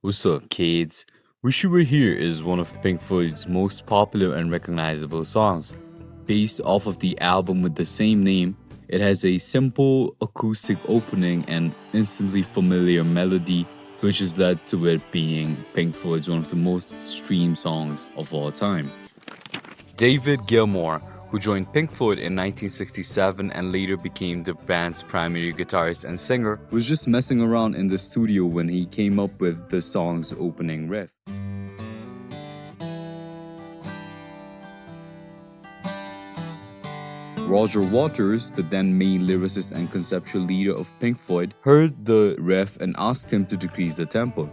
What's up, kids? Wish You Were Here is one of Pink Floyd's most popular and recognizable songs. Based off of the album with the same name, it has a simple acoustic opening and instantly familiar melody, which has led to it being Pink Floyd's one of the most streamed songs of all time. David Gilmour, who joined Pink Floyd in 1967 and later became the band's primary guitarist and singer, was just messing around in the studio when he came up with the song's opening riff. Roger Waters, the then main lyricist and conceptual leader of Pink Floyd, heard the riff and asked him to decrease the tempo.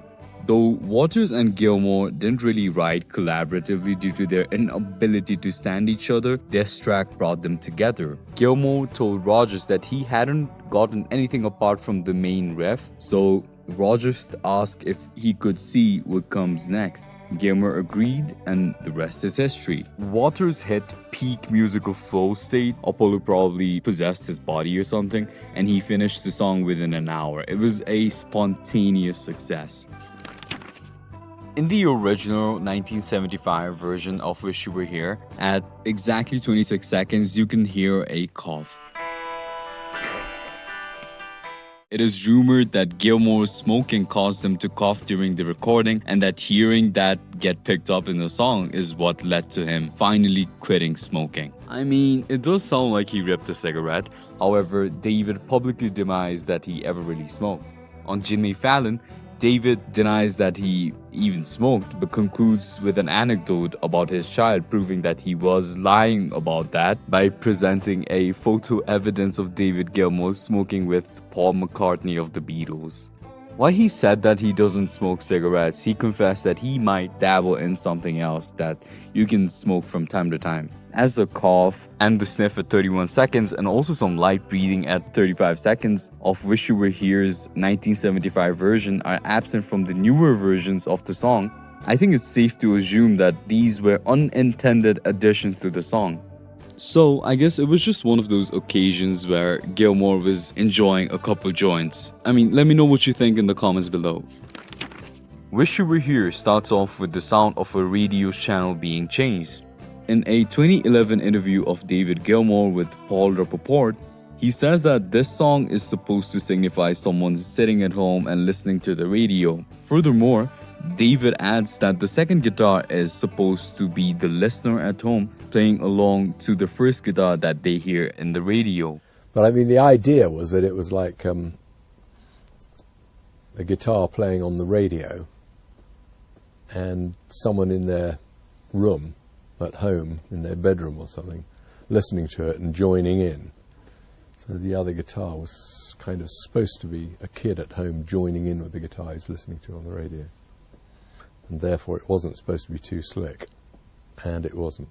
Though Waters and Gilmour didn't really write collaboratively due to their inability to stand each other, this track brought them together. Gilmour told Rogers that he hadn't gotten anything apart from the main riff, so Rogers asked if he could see what comes next. Gilmour agreed, and the rest is history. Waters hit peak musical flow state. Apollo probably possessed his body or something, and he finished the song within an hour. It was a spontaneous success. In the original 1975 version of Wish You Were Here, at exactly 26 seconds, you can hear a cough. It is rumored that Gilmour's smoking caused him to cough during the recording, and that hearing that get picked up in the song is what led to him finally quitting smoking. I mean, it does sound like he ripped a cigarette. However, David publicly denies that he ever really smoked. On Jimmy Fallon, David denies that he even smoked, but concludes with an anecdote about his child, proving that he was lying about that by presenting a photo evidence of David Gilmour smoking with Paul McCartney of the Beatles. While he said that he doesn't smoke cigarettes, he confessed that he might dabble in something else that you can smoke from time to time. As the cough and the sniff at 31 seconds and also some light breathing at 35 seconds of Wish You Were Here's 1975 version are absent from the newer versions of the song, I think it's safe to assume that these were unintended additions to the song. So, I guess it was just one of those occasions where Gilmour was enjoying a couple joints. I mean, let me know what you think in the comments below. Wish You Were Here starts off with the sound of a radio channel being changed. In a 2011 interview of David Gilmour with Paul Rappaport, he says that this song is supposed to signify someone sitting at home and listening to the radio. Furthermore, David adds that the second guitar is supposed to be the listener at home playing along to the first guitar that they hear in the radio. But I mean, the idea was that it was like a guitar playing on the radio and someone in their room at home, in their bedroom or something, listening to it and joining in. So the other guitar was kind of supposed to be a kid at home joining in with the guitar he's listening to on the radio. And therefore it wasn't supposed to be too slick. And it wasn't.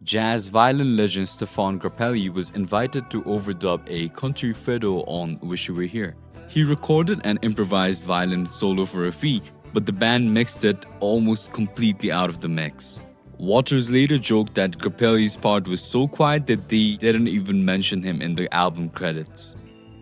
Jazz violin legend Stefan Grappelli was invited to overdub a country fiddle on Wish You Were Here. He recorded an improvised violin solo for a fee, but the band mixed it almost completely out of the mix. Waters later joked that Grappelli's part was so quiet that they didn't even mention him in the album credits.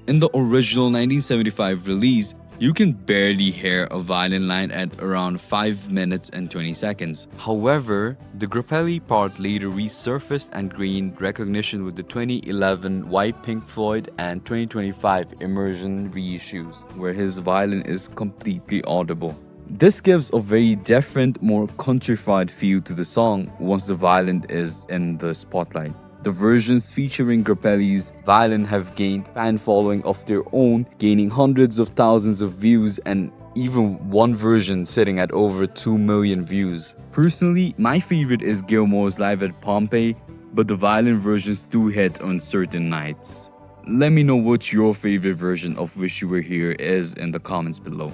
In the original 1975 release, you can barely hear a violin line at around 5 minutes and 20 seconds. However, the Grappelli part later resurfaced and gained recognition with the 2011 White Pink Floyd and 2025 Immersion reissues, where his violin is completely audible. This gives a very different, more countrified feel to the song once the violin is in the spotlight. The versions featuring Grappelli's violin have gained fan following of their own, gaining hundreds of thousands of views and even one version sitting at over 2 million views. Personally, my favorite is Gilmour's live at Pompeii, but the violin versions do hit on certain nights. Let me know what your favorite version of Wish You Were Here is in the comments below.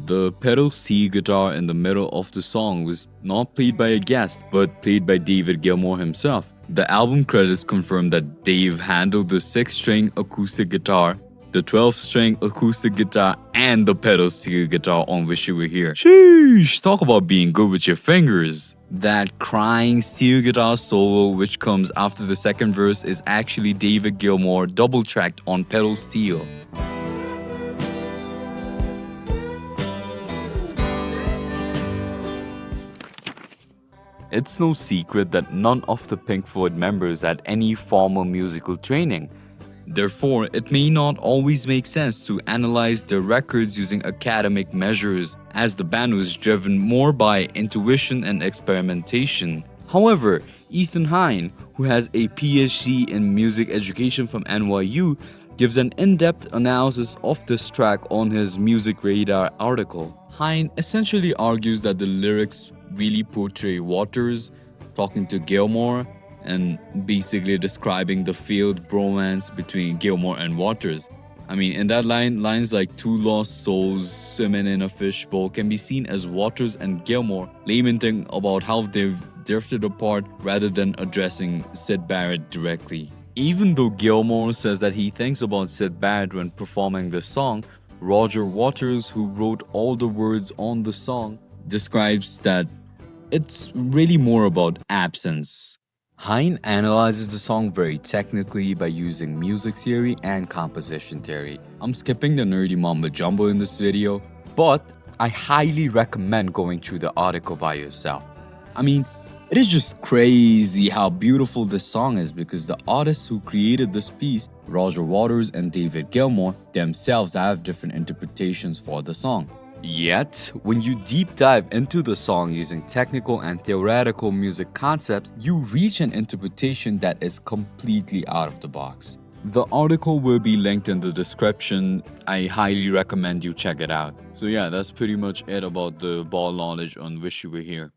The pedal steel guitar in the middle of the song was not played by a guest, but played by David Gilmour himself. The album credits confirm that Dave handled the 6-string acoustic guitar, the 12-string acoustic guitar, and the pedal steel guitar on Wish You Were Here. Sheesh, talk about being good with your fingers. That crying steel guitar solo which comes after the second verse is actually David Gilmour double-tracked on pedal steel. It's no secret that none of the Pink Floyd members had any formal musical training. Therefore, it may not always make sense to analyze their records using academic measures, as the band was driven more by intuition and experimentation. However, Ethan Hine, who has a PhD in music education from NYU, gives an in-depth analysis of this track on his Music Radar article. Hine essentially argues that the lyrics really portray Waters talking to Gilmour and basically describing the failed bromance between Gilmour and Waters. I mean, in that lines like two lost souls swimming in a fishbowl can be seen as Waters and Gilmour lamenting about how they've drifted apart rather than addressing Syd Barrett directly. Even though Gilmour says that he thinks about Syd Barrett when performing the song, Roger Waters, who wrote all the words on the song, describes that it's really more about absence. Hine analyzes the song very technically by using music theory and composition theory. I'm skipping the nerdy mumbo jumbo in this video, but I highly recommend going through the article by yourself. I mean, it is just crazy how beautiful this song is because the artists who created this piece, Roger Waters and David Gilmour, themselves have different interpretations for the song. Yet, when you deep dive into the song using technical and theoretical music concepts, you reach an interpretation that is completely out of the box. The article will be linked in the description. I highly recommend you check it out. So yeah, that's pretty much it about the ball knowledge on Wish You Were Here.